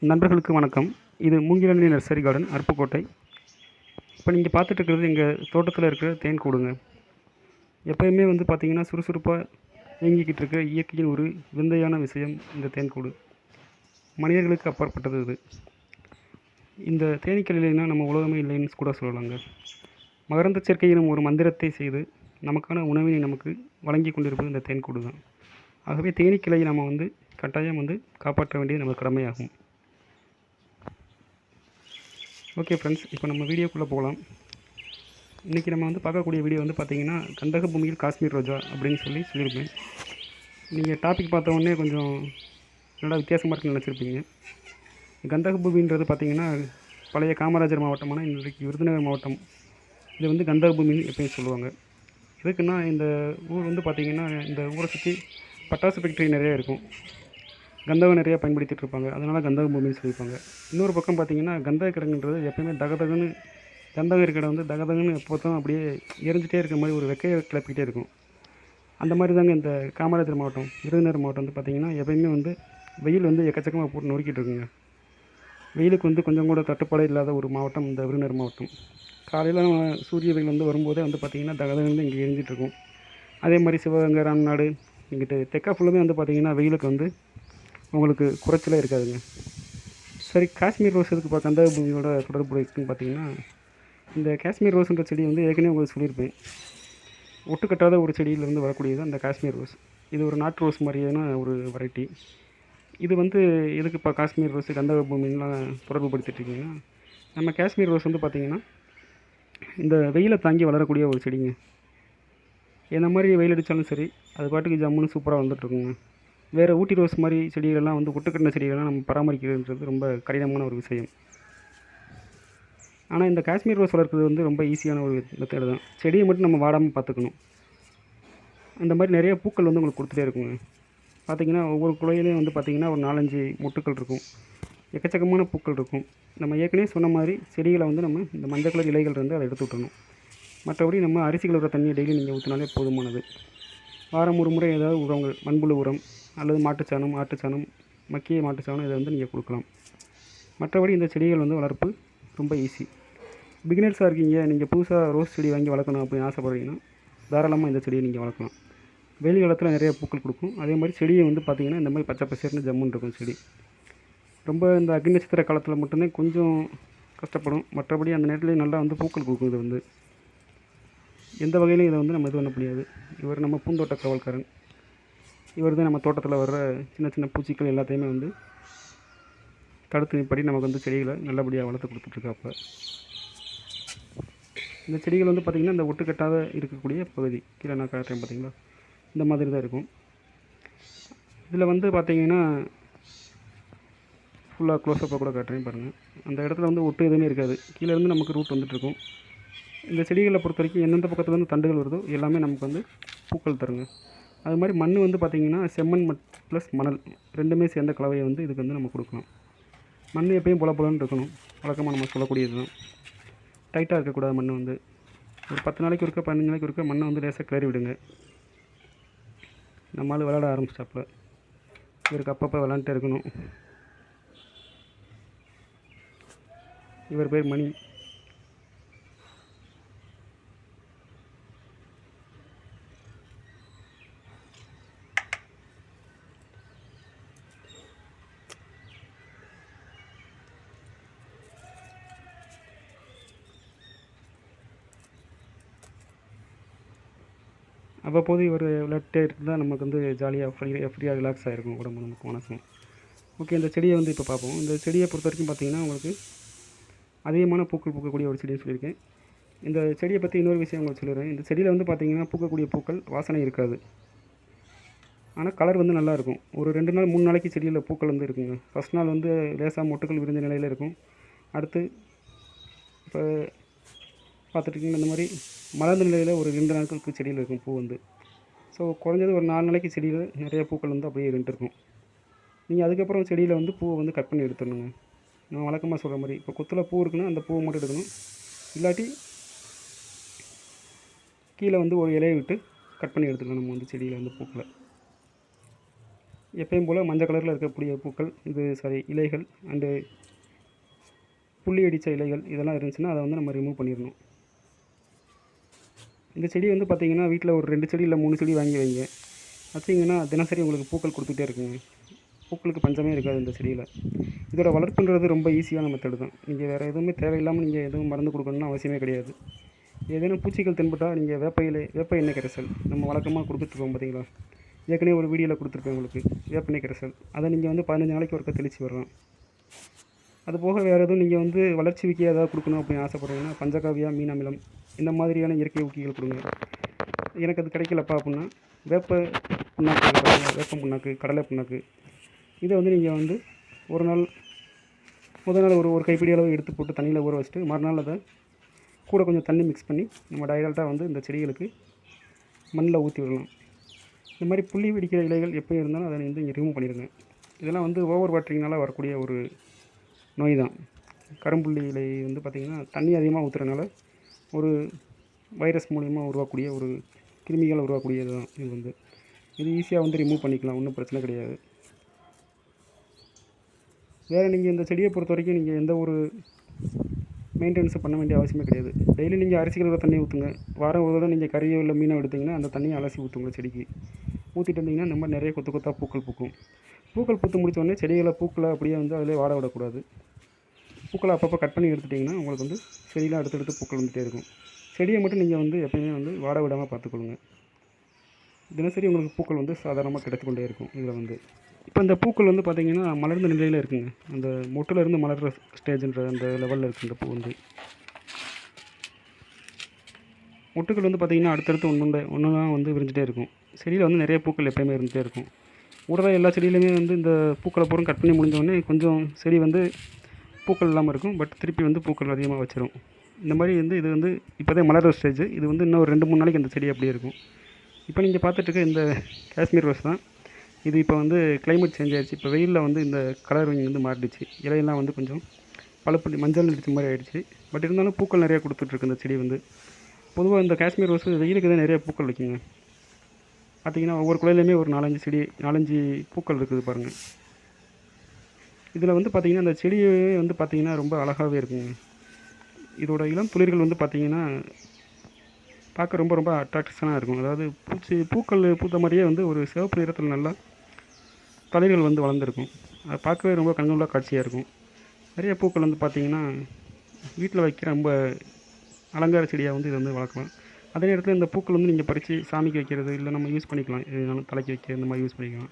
நண்பர்களுக்கு வணக்கம். இது மூங்கிலனி நர்சரி கார்டன், அருப்புக்கோட்டை. இப்போ நீங்கள் பார்த்துட்டு இருக்கிறது எங்கள் தோட்டத்தில் இருக்கிற தேன் கூடுங்க. எப்போயுமே வந்து பார்த்திங்கன்னா சுறுசுறுப்பாக இயங்கிக்கிட்டு இருக்க இயற்கையின் ஒரு விந்தையான விஷயம் இந்த தேன் கூடு. மனிதர்களுக்கு அப்பாற்பட்டது இது. இந்த தேனீக்கள் இல்லைன்னா நம்ம உலகமே இல்லைன்னு கூட சொல்லலாங்க. மகரந்த சேர்க்கை எனும் ஒரு மந்திரத்தை செய்து நமக்கான உணவினை நமக்கு வழங்கி கொண்டிருப்பது இந்த தேன் கூடு தான். ஆகவே தேனீக்களை நம்ம வந்து கட்டாயம் வந்து காப்பாற்ற வேண்டியது நம்ம கடமையாகும். ஓகே ஃப்ரெண்ட்ஸ், இப்போ நம்ம வீடியோக்குள்ளே போகலாம். இன்றைக்கி நம்ம வந்து பார்க்கக்கூடிய வீடியோ வந்து பார்த்திங்கன்னா கந்தக பூமியில் காஷ்மீர் ரோஜா அப்படின்னு சொல்லியிருப்பேன். நீங்கள் டாபிக் பார்த்த உடனே கொஞ்சம் நல்லா வித்தியாசமாக இருக்குன்னு நினச்சிருப்பீங்க. கந்தக பூமின்றது பார்த்திங்கன்னா பழைய காமராஜர் மாவட்டமான இன்றைக்கு விருதுநகர் மாவட்டம். இது வந்து கந்தக பூமின்னு எப்பயும் சொல்லுவாங்க. எதுக்குன்னா இந்த ஊர் வந்து பார்த்திங்கன்னா இந்த ஊரை சுற்றி பட்டாசு ஃபேக்ட்ரி நிறையா இருக்கும். கந்தகம் நிறையா பயன்படுத்திகிட்டு இருப்பாங்க. அதனால் கந்தக பூமின்னு சொல்லியிருப்பாங்க. இன்னொரு பக்கம் பார்த்திங்கன்னா கந்தக கிடங்குன்றது எப்போயுமே தகதகுன்னு கந்தகம் இருக்கிற இடம் வந்து தகதகுன்னு எப்போதும் அப்படியே எரிஞ்சிட்டே இருக்கிற மாதிரி ஒரு வெக்கையை கிளப்பிக்கிட்டே இருக்கும். அந்த மாதிரி தாங்க இந்த காமராஜர் மாவட்டம், விருதுநகர் மாவட்டம் வந்து பார்த்திங்கன்னா எப்போயுமே வந்து வெயில் வந்து எக்கச்சக்கமாக போட்டு நொறுக்கிட்டு இருக்குங்க. வெயிலுக்கு வந்து கொஞ்சம் கூட தட்டுப்பாடு இல்லாத ஒரு மாவட்டம் இந்த விருதுநகர் மாவட்டம். காலையில் சூரிய வெயில் வந்து வரும்போதே வந்து பார்த்திங்கன்னா தகதகுன்னு இங்கே எரிஞ்சிட்ருக்கும். அதே மாதிரி சிவகங்கை, ராம்நாடு, இங்கிட்டு தெற்கா ஃபுல்லுமே வந்து பார்த்திங்கன்னா வெயிலுக்கு வந்து உங்களுக்கு குறைச்சலே இருக்காதுங்க. சரி, காஷ்மீர் ரோஸ் எதுக்கு கந்தக பூமியோட தொடர்பு இருக்குதுன்னு பார்த்தீங்கன்னா, இந்த காஷ்மீர் ரோஸுன்ற செடி வந்து ஏற்கனவே உங்களுக்கு சொல்லியிருப்பேன். ஒட்டுக்கட்டாத ஒரு செடியிலேருந்து வரக்கூடியது அந்த காஷ்மீர் ரோஸ். இது ஒரு நாட்டு ரோஸ் மாதிரியான ஒரு வெரைட்டி. இது வந்து எதுக்கு இப்போ காஷ்மீர் ரோஸ் கந்தக பூமின்லாம் தொடர்பு படுத்திட்டுருக்கீங்கன்னா, நம்ம காஷ்மீர் ரோஸ் வந்து பார்த்திங்கன்னா இந்த வெயிலை தாங்கி வளரக்கூடிய ஒரு செடிங்க. என்ன மாதிரி வெயில் அடித்தாலும் சரி அது பாட்டுக்கு ஜம்முன்னு சூப்பராக வந்துட்டுருக்குங்க. வேறு ஊட்டி ரோஸ் மாதிரி செடிகளெல்லாம் வந்து ஒட்டுக்கட்டின செடிகளெல்லாம் நம்ம பராமரிக்கிறதுன்றது ரொம்ப கடினமான ஒரு விஷயம். ஆனால் இந்த காஷ்மீர் ரோஸ் வளர்க்குறது வந்து ரொம்ப ஈஸியான ஒரு மெத்தட் தான். செடியை மட்டும் நம்ம வாடாமல் பார்த்துக்கணும். அந்த மாதிரி நிறைய பூக்கள் வந்து உங்களுக்கு கொடுத்துட்டே இருக்குங்க. பார்த்திங்கன்னா ஒவ்வொரு குலையிலையும் வந்து பார்த்திங்கன்னா ஒரு 4-5 மொட்டுக்கள் இருக்கும். எக்கச்சக்கமான பூக்கள் இருக்கும். நம்ம ஏற்கனவே சொன்ன மாதிரி செடிகளை வந்து நம்ம இந்த மஞ்சள் கலர் இலைகள் இருந்து அதை எடுத்து விட்டுறணும். மற்றபடி நம்ம அரிசி கலர தண்ணியை டெய்லி நீங்கள் ஊற்றினாலே போதுமானது. வாரம் ஒரு முறை ஏதாவது உரங்கள், மண்புழு உரம் அல்லது மாட்டுச்சாணம், ஆட்டுச்சாணம், மக்கிய மாட்டுச்சாணம் இதை வந்து நீங்கள் கொடுக்கலாம். மற்றபடி இந்த செடிகள் வந்து வளர்ப்பு ரொம்ப ஈஸி. பிகினர்ஸாக இருக்கீங்க, நீங்கள் புதுசாக ரோஸ் செடி வாங்கி வளர்க்கணும் அப்படின்னு ஆசைப்படுறீங்கன்னா தாராளமாக இந்த செடியை நீங்கள் வளர்க்கலாம். வெயில் காலத்தில் நிறைய பூக்கள் கொடுக்கும். அதே மாதிரி செடியை வந்து பார்த்திங்கன்னா இந்த மாதிரி பச்சை பசேர்னு ஜம்முன்னு இருக்கும் செடி. ரொம்ப இந்த அக்னி நட்சத்திர காலத்தில் மட்டும்தான் கொஞ்சம் கஷ்டப்படும். மற்றபடி அந்த நேரத்துலேயே நல்லா வந்து பூக்கள் கொடுக்கும். இது வந்து எந்த வகையிலும் இதை வந்து நம்ம இது பண்ண முடியாது. இவர் நம்ம பூந்தோட்ட காவல்காரன். இவர் தான் நம்ம தோட்டத்தில் வர்ற சின்ன சின்ன பூச்சிகள் எல்லாத்தையுமே வந்து தடுத்து நிப்படி நமக்கு வந்து செடிகளை நல்லபடியாக வளர்த்து கொடுத்துட்ருக்காப்ப. இந்த செடிகள் வந்து பார்த்திங்கன்னா இந்த ஒட்டுக்கட்டாக இருக்கக்கூடிய பகுதி கீழே நான் காட்டுறேன் பார்த்திங்களா, இந்த மாதிரி தான் இருக்கும். இதில் வந்து பார்த்திங்கன்னா ஃபுல்லாக க்ளோஸ்அப்பாக கூட காட்டுறேன் பாருங்கள். அந்த இடத்துல வந்து ஒட்டு எதுவுமே இருக்காது. கீழே இருந்து நமக்கு ரூட் வந்துட்டுருக்கும். இந்த செடிகளை பொறுத்த வரைக்கும் எந்தெந்த பக்கத்துலேருந்து தண்டுகள் வருதோ எல்லாமே நமக்கு வந்து பூக்கள் தருங்க. அது மாதிரி மண் வந்து பார்த்திங்கன்னா செம்மண் ப்ளஸ் மணல் ரெண்டுமே சேர்ந்த கலவையை வந்து இதுக்கு வந்து நம்ம கொடுக்கலாம். மண் எப்பயும் பொலன்னு இருக்கணும். வழக்கமாக நம்ம சொல்லக்கூடியது தான். டைட்டாக இருக்கக்கூடாது. மண் வந்து ஒரு 10 நாளைக்கு ஒருக்க 15 நாளைக்கு ஒருக்க மண்ணை வந்து லேசாக கிளறி விடுங்க. நம்மளால் விளாட ஆரம்பிச்சிட்டாப்புல. இவருக்கு அப்பப்போ விளாண்டுட்டே இருக்கணும். இவர் பேர் மணி. அவ்வப்போது இவர் விளையாட்டே இருந்தால் நமக்கு வந்து ஜாலியாக ஃப்ரீயாக ரிலாக்ஸ் ஆகிருக்கும் உடம்பு, நமக்கு மனசும். ஓகே, இந்த செடியை வந்து இப்போ பார்ப்போம். இந்த செடியை பொறுத்த வரைக்கும் பார்த்திங்கன்னா உங்களுக்கு அதிகமான பூக்கள் பூக்கக்கூடிய ஒரு செடின்னு சொல்லியிருக்கேன். இந்த செடியை பற்றி இன்னொரு விஷயம் உங்களுக்கு சொல்லிடுறேன். இந்த செடியில் வந்து பார்த்திங்கன்னா பூக்கக்கூடிய பூக்கள் வாசனை இருக்காது. ஆனால் கலர் வந்து நல்லாயிருக்கும். ஒரு 2 நாள் 3 நாளைக்கு செடியில் பூக்கள் வந்து இருக்குங்க. ஃபஸ்ட் நாள் வந்து லேசாக மொட்டுக்கள் விரிஞ்ச நிலையில் இருக்கும். அடுத்து இப்போ பார்த்துட்டிங்கன்னா இந்த மாதிரி மலர்ந்த நிலையில் ஒரு 2 நாட்களுக்கு செடியில் இருக்கும் பூ வந்து. ஸோ குறைஞ்சது ஒரு 4 நாளைக்கு செடியில் நிறைய பூக்கள் வந்து அப்படியே இருந்துருக்கும். நீங்கள் அதுக்கப்புறம் செடியில் வந்து பூவை வந்து கட் பண்ணி எடுத்துடணுங்க. நான் வழக்கமாக சொல்கிற மாதிரி இப்போ கொத்தில் பூ இருக்குன்னா அந்த பூவை மட்டும் எடுக்கணும். இல்லாட்டி கீழே வந்து ஒரு இலையை விட்டு கட் பண்ணி எடுத்துக்கலாம் நம்ம வந்து செடியில் வந்து பூக்களை. எப்பயும் போல் மஞ்சள் கலரில் இருக்கக்கூடிய பூக்கள் இலைகள் அண்டு புள்ளி அடித்த இலைகள் இதெல்லாம் இருந்துச்சுன்னா அதை வந்து நம்ம ரிமூவ் பண்ணிடணும். இந்த செடி வந்து பார்த்திங்கன்னா வீட்டில் ஒரு 2 செடி இல்லை 3 செடி வாங்கி வைங்க. வச்சிங்கன்னா தினசரி உங்களுக்கு பூக்கள் கொடுத்துட்டே இருக்குங்க. பூக்களுக்கு பஞ்சமே இருக்காது இந்த செடியில். இதோட வளர்ப்புன்றது ரொம்ப ஈஸியான மெத்தடு தான். நீங்கள் வேறு எதுவுமே தேவையில்லாமல் நீங்கள் எதுவும் மருந்து கொடுக்கணும்னு அவசியமே கிடையாது. ஏதேனும் பூச்சிகள் தென்பட்டால் நீங்கள் வேப்ப எண்ணெய் கரைசல் நம்ம வழக்கமாக கொடுத்துட்ருக்கோம் பார்த்தீங்களா, ஏற்கனவே ஒரு வீடியோவில் கொடுத்துருப்பேன் உங்களுக்கு வேப்ப எண்ணெய் கரைசல். அதை நீங்கள் வந்து 15 நாளைக்கு ஒருக்க தெளித்து வரலாம். அது போக வேறு எதுவும் நீங்கள் வந்து வளர்ச்சி விக்கி ஏதாவது கொடுக்கணும் அப்படின்னு ஆசைப்படுறீங்கன்னா பஞ்சகாவியா, மீன் அமிலம் இந்த மாதிரியான இயற்கை ஊக்கிகள் கொடுங்க. எனக்கு அது கிடைக்கலப்பா அப்படின்னா வேப்ப புண்ணாக்கு, கடலை புண்ணாக்கு இதை வந்து நீங்கள் வந்து ஒரு நாள் முதல் நாள் ஒரு கைப்பிடி அளவு எடுத்து போட்டு தண்ணியில் ஊற வச்சுட்டு மறுநாள் அதை கூட கொஞ்சம் தண்ணி மிக்ஸ் பண்ணி நம்ம டைரெக்டாக வந்து இந்த செடிகளுக்கு மண்ணில் ஊற்றி விடலாம். இந்த மாதிரி புள்ளி வெடிக்கிற இலைகள் எப்போ இருந்தாலும் அதை வந்து இங்கே ரிமூவ் பண்ணிடுங்க. இதெல்லாம் வந்து ஓவர் வாட்டரிங்னால் வரக்கூடிய ஒரு நோய் தான். கரும்புள்ளி இலை வந்து பார்த்திங்கன்னா தண்ணி அதிகமாக ஊற்றுறதுனால ஒரு வைரஸ் மூலிமா உருவாக்கக்கூடிய ஒரு கிருமிகள் உருவாக்கக்கூடியது தான். இது ஈஸியாக வந்து ரிமூவ் பண்ணிக்கலாம், ஒன்றும் பிரச்சனை கிடையாது. வேறு நீங்கள் இந்த செடியை பொறுத்த வரைக்கும் நீங்கள் எந்த ஒரு மெயின்டெனன்ஸை பண்ண வேண்டிய அவசியமே கிடையாது. டெய்லி நீங்கள் அரிசி கழுவ தண்ணி ஊற்றுங்க. வாரம் ஒரு தடவை நீங்கள் கறியோ இல்லை மீனோ எடுத்திங்கன்னா அந்த தண்ணியை அலசி ஊற்றுங்க செடிக்கு. ஊற்றிட்டு இருந்தீங்கன்னா இந்த மாதிரி நிறைய கொத்து கொத்தாக பூக்கள் பூக்கும். பூக்கள் பூத்து முடித்தோடனே செடிகளை பூக்களை அப்படியே வந்து அதிலே வாட விடக்கூடாது. பூக்களை அப்பப்போ கட் பண்ணி எடுத்துட்டிங்கன்னா உங்களுக்கு வந்து செடியில் அடுத்தடுத்து பூக்கள் வந்துகிட்டே இருக்கும். செடியை மட்டும் நீங்கள் வந்து எப்போயுமே வந்து வாட விடாமல் பார்த்துக்கொள்ளுங்க. தினசரி உங்களுக்கு பூக்கள் வந்து சாதாரணமாக கிடைத்து கொண்டே இருக்கும். இதில் வந்து இப்போ இந்த பூக்கள் வந்து பார்த்திங்கன்னா மலர்ந்த நிலையில் இருக்குங்க. அந்த மொட்டிலேருந்து மலர்கிற ஸ்டேஜ்ன்ற அந்த லெவலில் இருக்குது இந்த பூ வந்து. மொட்டுக்கள் வந்து பார்த்திங்கன்னா அடுத்தடுத்து ஒன்று தான் வந்து விரிஞ்சிட்டே இருக்கும். செடியில் வந்து நிறைய பூக்கள் எப்போயுமே இருந்துகிட்டே இருக்கும். ஊடகம் எல்லா செடியிலையுமே வந்து இந்த பூக்களை பூரா கட் பண்ணி முடிஞ்சோடனே கொஞ்சம் செடி வந்து பூக்கள் இல்லாமல் இருக்கும். பட் திருப்பி வந்து பூக்கள் அதிகமாக வச்சிரும். இந்த மாதிரி வந்து இது வந்து இப்போ தான் மலர்கிற ஸ்டேஜ். இது வந்து இன்னும் ஒரு 2-3 நாளைக்கு அந்த செடி அப்படியே இருக்கும். இப்போ நீங்கள் பார்த்துட்ருக்க இந்த காஷ்மீர் ரோஸ் தான். இது இப்போ வந்து கிளைமேட் சேஞ்ச் ஆகிடுச்சு. இப்போ வெயிலில் வந்து இந்த கலர் வந்து மாறிடுச்சு. இலையெல்லாம் வந்து கொஞ்சம் பழுப்பு மஞ்சள் அடித்த மாதிரி ஆகிடுச்சு. பட் இருந்தாலும் பூக்கள் நிறையா கொடுத்துட்ருக்கு இந்த செடி வந்து. பொதுவாக இந்த காஷ்மீர் ரோஸ் வெயிலுக்கு தான் நிறைய பூக்கள் வைக்குங்க. பார்த்திங்கன்னா ஒவ்வொரு குலையிலையுமே ஒரு 4-5 பூக்கள் இருக்குது பாருங்கள். இதில் வந்து பார்த்திங்கன்னா இந்த செடியே வந்து பார்த்திங்கன்னா ரொம்ப அழகாகவே இருக்குங்க. இதோட இளம் துளிர்கள் வந்து பார்த்திங்கன்னா பார்க்க ரொம்ப ரொம்ப அட்ராக்ஷனாக இருக்கும். அதாவது பூக்கள் பூத்த மாதிரியே வந்து ஒரு சிவப்பு நிறத்தில் நல்லா தளிர்கள் வந்து வளர்ந்துருக்கும். அதை பார்க்கவே ரொம்ப கண்கொள்ளா காட்சியாக இருக்கும். நிறைய பூக்கள் வந்து பார்த்திங்கன்னா வீட்டில் வைக்கிற ரொம்ப அலங்கார செடியாக வந்து இதை வந்து வளர்க்கலாம். அதே நேரத்தில் இந்த பூக்கள் வந்து நீங்கள் பறித்து சாமிக்கு வைக்கிறது இல்லை நம்ம யூஸ் பண்ணிக்கலாம். எதுனாலும் தலைக்கு வைக்க இந்த மாதிரி யூஸ் பண்ணிக்கலாம்.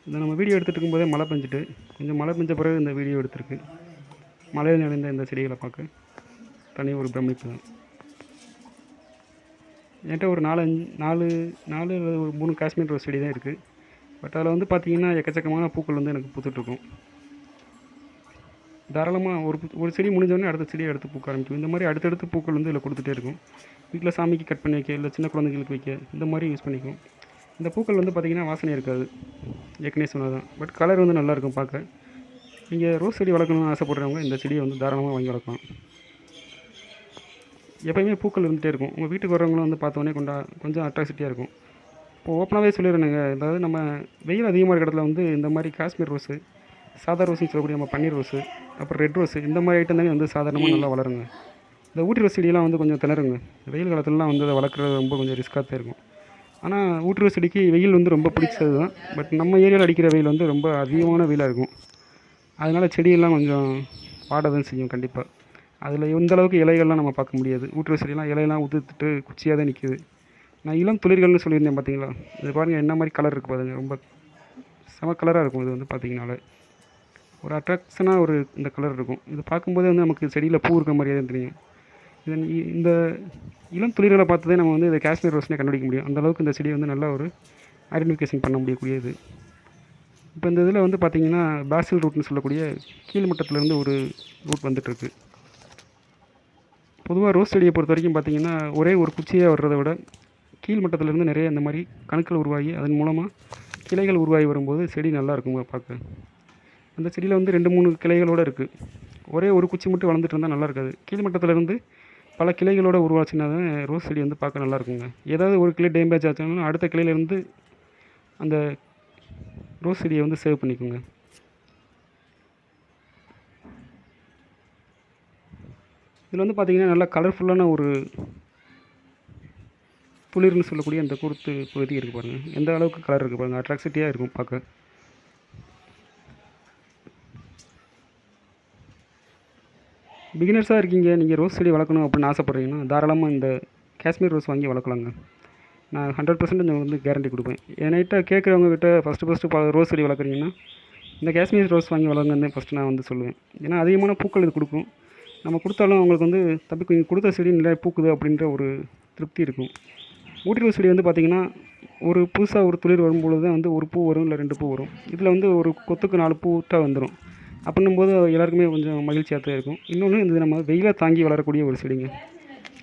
இந்த நம்ம வீடியோ எடுத்துகிட்டு இருக்கும்போதே மழை பெஞ்சிட்டு கொஞ்சம் மழை பெஞ்ச பிறகு இந்த வீடியோ எடுத்திருக்கு. மழையில் நனைந்த இந்த செடிகளை பார்க்க தனி ஒரு பிரமிப்பு தான். என்கிட்ட ஒரு 4 ஒரு 3 காஷ்மீர் ரோஸ் செடி தான் இருக்குது. பட் அதில் வந்து பார்த்திங்கன்னா எக்கச்சக்கமான பூக்கள் வந்து எனக்கு பூத்துட்ருக்கும். தாராளமாக ஒரு செடி முடிஞ்சோடனே அடுத்த செடியை அடுத்து பூக்க ஆரம்பிக்கும். இந்த மாதிரி அடுத்தடுத்து பூக்கள் வந்து இதில் கொடுத்துட்டே இருக்கும். வீட்டில் சாமிக்கு கட் பண்ணி வைக்க இல்லை சின்ன குழந்தைங்களுக்கு வைக்க இந்த மாதிரி யூஸ் பண்ணிக்கும். இந்த பூக்கள் வந்து பார்த்திங்கன்னா வாசனை இருக்காது, ஏற்கனவே சொன்னதான். பட் கலர் வந்து நல்லாயிருக்கும் பார்க்க. நீங்கள் ரோஸ் செடி வளர்க்கணும்னு ஆசைப்படுறவங்க இந்த செடியை வந்து தாராளமாக வாங்கி வளர்க்கலாம். எப்போயுமே பூக்கள் இருந்துகிட்டே இருக்கும். உங்கள் வீட்டுக்கு வரவங்களும் வந்து பார்த்தோன்னே கொஞ்சம் அட்ராக்சிட்டியாக இருக்கும். இப்போ ஓப்பனாகவே சொல்லிடுறேங்க. அதாவது நம்ம வெயில் அதிகமாக இருக்கிற இடத்துல வந்து இந்த மாதிரி காஷ்மீர் ரோஸு, சாதா ரோஸுன்னு சொல்லக்கூடிய நம்ம பன்னீர் ரோஸு, அப்புறம் ரெட் ரோஸு இந்த மாதிரி ஐட்டம் தானே வந்து சாதாரணமாக நல்லா வளருங்க. இந்த ஊட்டி ரோஸ் செடியெல்லாம் வந்து கொஞ்சம் திணறுங்க. வெயில் காலத்துலலாம் வந்து அதை வளர்க்குறது ரொம்ப கொஞ்சம் ரிஸ்க்காக தான் இருக்கும். ஆனால் ஊட்டி ரோஸ் செடிக்கு வெயில் வந்து ரொம்ப பிடிச்சது தான். பட் நம்ம ஏரியாவில் அடிக்கிற வெயில் வந்து ரொம்ப அதிகமான வெயிலாக இருக்கும். அதனால் செடியெல்லாம் கொஞ்சம் வாட தான் செய்யும் கண்டிப்பாக. அதில் எந்த அளவுக்கு இலைகள்லாம் நம்ம பார்க்க முடியாது. ஊட்டி ரோஸ் செடியெல்லாம் இலையெல்லாம் உதிர்த்துட்டு குச்சியாக தான் நிற்கிது. நான் இளம் துளிர்கள்னு சொல்லியிருந்தேன் பார்த்தீங்களா, இது பாருங்கள் என்ன மாதிரி கலர் இருக்குது பாருங்கள். ரொம்ப செம கலராக இருக்கும். இது வந்து பார்த்திங்கனாலே ஒரு அட்ராக்ஷனாக இந்த கலர் இருக்கும். இது பார்க்கும்போதே வந்து நமக்கு செடியில் பூ இருக்க மாதிரியே தான் தெரியும். இந்த இளம் துளிர்களை பார்த்து தான் நம்ம வந்து இதை காஷ்மீர் ரோஸ்னே கண்டுபிடிக்க முடியும். அந்தளவுக்கு இந்த செடியை வந்து நல்லா ஒரு ஐடென்டிஃபிகேஷன் பண்ண முடியக்கூடியது. இப்போ இந்த இதில் வந்து பார்த்திங்கன்னா பாசில் ரூட்னு சொல்லக்கூடிய கீழ் மட்டத்திலேருந்து ஒரு ரூட் வந்துட்டுருக்கு. பொதுவாக ரோஸ் செடியை பொறுத்த வரைக்கும் பார்த்திங்கன்னா ஒரே ஒரு குச்சியாக வர்றதை விட கீழ் மட்டத்திலேருந்து நிறைய இந்த மாதிரி கணுக்கள் உருவாகி அதன் மூலமாக கிளைகள் உருவாகி வரும்போது செடி நல்லா இருக்குங்க பார்க்க. அந்த செடியில் வந்து 2-3 கிளைகளோடு இருக்குது. ஒரே ஒரு குச்சி மட்டும் வளர்ந்துட்டு இருந்தால் நல்லா இருக்காது. கீழ் மட்டத்திலேருந்து பல கிளைகளோடு உருவாச்சுன்னா தான் ரோஸ் செடி வந்து பார்க்க நல்லா இருக்குங்க. ஏதாவது ஒரு கிளை டேமேஜ் ஆச்சுன்னா அடுத்த கிளையிலேருந்து அந்த ரோஸ் செடியை வந்து சேவ் பண்ணிக்கோங்க. இதில் வந்து பார்த்திங்கன்னா நல்லா கலர்ஃபுல்லான ஒரு துளிர்னு சொல்லக்கூடிய அந்த குருத்து பகுதி இருக்குது பாருங்கள். எந்த அளவுக்கு கலர் இருக்குது பாருங்கள், அட்ராக்சிட்டியாக இருக்கும் பார்க்க. பிகினர்ஸாக இருக்கீங்க, நீங்கள் ரோஸ் செடி வளர்க்கணும் அப்படின்னு ஆசைப்பட்றீங்கன்னா தாராளமாக இந்த காஷ்மீர் ரோஸ் வாங்கி வளர்க்கலாங்க. நான் 100% வந்து கேரண்டி கொடுப்பேன். என்கிட்ட கேட்குறவங்ககிட்ட ஃபஸ்ட்டு ரோஸ் செடி வளர்க்குறீங்கன்னா இந்த காஷ்மீர் ரோஸ் வாங்கி வளருங்கன்னு ஃபஸ்ட்டு நான் வந்து சொல்லுவேன். ஏன்னா அதிகமான பூக்கள் இது கொடுக்கும். நம்ம கொடுத்தாலும் அவங்களுக்கு வந்து தப்பிக்கு நீங்கள் கொடுத்த செடி நிறைய பூக்குது அப்படின்ற ஒரு திருப்தி இருக்கும். ஊட்டி ரோஸ் செடி வந்து பார்த்திங்கன்னா ஒரு புதுசாக ஒரு துளிர் வரும்பொழுது தான் வந்து ஒரு பூ வரும், இல்லை 2 பூ வரும். இதில் வந்து ஒரு கொத்துக்கு 4 பூட்டாக வந்துடும். அப்படின்னும்போது எல்லாருக்குமே கொஞ்சம் மகிழ்ச்சியாக தான் இருக்கும். இன்னொன்று இது நம்ம வெயிலை தாங்கி வளரக்கூடிய ஒரு செடிங்க.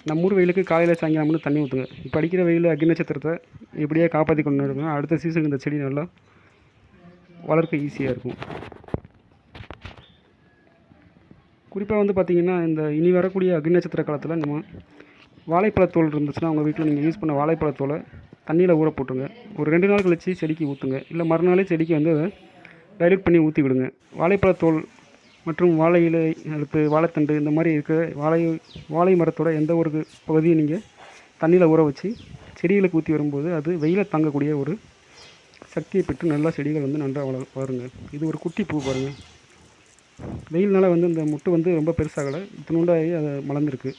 நம்ம ஊர் வெயிலுக்கு காலையில் சாயங்காலம் மட்டும் தண்ணி ஊற்றுங்க. இப்போ அடிக்கிற வெயில் அக்னி நட்சத்திரத்தை எப்படியே காப்பாற்றி கொண்டு இருக்கணும். அடுத்த சீசனுக்கு இந்த செடி நல்லா வளர்க்க ஈஸியாக இருக்கும். குறிப்பாக வந்து பார்த்திங்கன்னா இந்த இனி வரக்கூடிய அக்னி நட்சத்திர காலத்தில் நம்ம வாழைப்பழத்தோல் இருந்துச்சுன்னா உங்கள் வீட்டில் நீங்கள் யூஸ் பண்ண வாழைப்பழத்தோலை தண்ணியில் ஊற போட்டுருங்க. ஒரு 2 நாள் கழிச்சு செடிக்கு ஊற்றுங்க. இல்லை மறுநாளே செடிக்கு வந்து அதை டைல்யூட் பண்ணி ஊற்றி விடுங்க. வாழைப்பழத்தோல் மற்றும் வாழை இலை, அடுத்து வாழைத்தண்டு, இந்த மாதிரி இருக்கிற வாழை மரத்தோட எந்த ஒரு பகுதியும் நீங்கள் தண்ணியில் ஊற வச்சு செடிகளுக்கு ஊற்றி வரும்போது அது வெயிலை தாங்கக்கூடிய ஒரு சக்தியை பெற்று நல்லா செடிகள் வந்து நன்றாக வளருங்க. இது ஒரு குட்டி பூ பாருங்கள். வெயில்னால் வந்து இந்த முட்டு வந்து ரொம்ப பெருசாகலை, இத்தினூண்டாகி அதை மலர்ந்துருக்கு.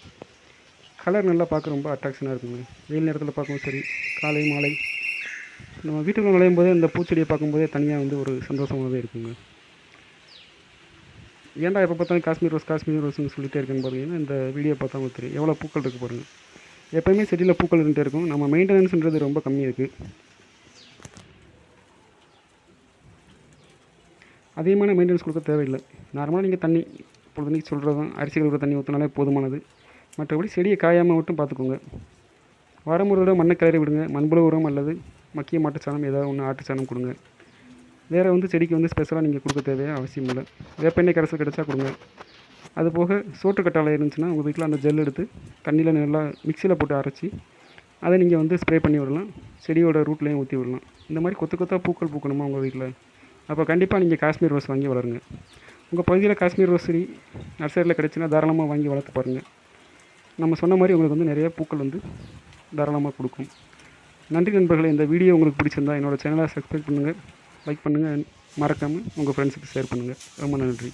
கலர் நல்லா பார்க்க ரொம்ப அட்ராக்ஷனாக இருக்குங்க. வெயில் நேரத்தில் பார்க்கவும் சரி, காலை மாலை நம்ம வீட்டுக்குள்ள நுழையும் போதே இந்த பூச்செடியை பார்க்கும்போதே தனியாக வந்து ஒரு சந்தோஷமாகவே இருக்குங்க. ஏன்டா எப்போ பார்த்தாலும் காஷ்மீர் ரோஸ்னு சொல்லிகிட்டே இருக்குன்னு பார்த்தீங்கன்னா இந்த வீடியோ பார்த்தா உங்களுக்கு தெரியும் எவ்வளோ பூக்கள் இருக்குது பாருங்கள். எப்போயுமே செடியில் பூக்கள் இருந்துகிட்டே இருக்கும். நம்ம மெயின்டெனன்ஸ்ன்றது ரொம்ப கம்மியாக இருக்குது. அதிகமான மெயின்டெனன்ஸ் கொடுக்க தேவையில்லை. நார்மலாக நீங்கள் தண்ணி பொழுதுனைக்கு சொல்கிறது தான், அரிசி கழுவுற தண்ணி ஊற்றினாலே போதுமானது. மற்றபடி செடியை காயாமல் மட்டும் பார்த்துக்கோங்க. வாரம் ஒரு தடவை மண்ணை கிளறி விடுங்க. மண்புழு உரம் அல்லது மக்கிய மாட்டுச்சாணம் ஏதாவது ஒன்று ஆட்டுச்சாணம் கொடுங்க. வேறு வந்து செடிக்கு வந்து ஸ்பெஷலாக நீங்கள் கொடுக்க தேவையாக அவசியம் இல்லை. வேப்பெண்ணெய் கரைசல் கிடச்சா கொடுங்க. அதுபோக சோற்றுக்கற்றாழை இருந்துச்சுன்னா உங்கள் வீட்டில் அந்த ஜெல் எடுத்து தண்ணியில் நல்லா மிக்சியில் போட்டு அரைச்சி அதை நீங்கள் வந்து ஸ்ப்ரே பண்ணி விடலாம். செடியோட ரூட்லேயும் ஊற்றி விடலாம். இந்த மாதிரி கொத்தாக பூக்கள் பூக்கணுமா உங்கள் வீட்டில், அப்போ கண்டிப்பாக நீங்கள் காஷ்மீர் ரோஸ் வாங்கி வளருங்க. உங்கள் பகுதியில் காஷ்மீர் ரோஸ் செடி நர்சரியில் கிடச்சின்னா தாராளமாக வாங்கி வளர்த்து பாருங்கள். நம்ம சொன்ன மாதிரி உங்களுக்கு வந்து நிறைய பூக்கள் வந்து தாராளமாக கொடுக்கும். நன்றி நண்பர்களே. இந்த வீடியோ உங்களுக்கு பிடிச்சிருந்தா என்னோடய சேனலை சப்ஸ்கிரைப் பண்ணுங்கள், லைக் பண்ணுங்கள், மறக்காமல் உங்கள் ஃப்ரெண்ட்ஸுக்கு ஷேர் பண்ணுங்கள். ரொம்ப நன்றி.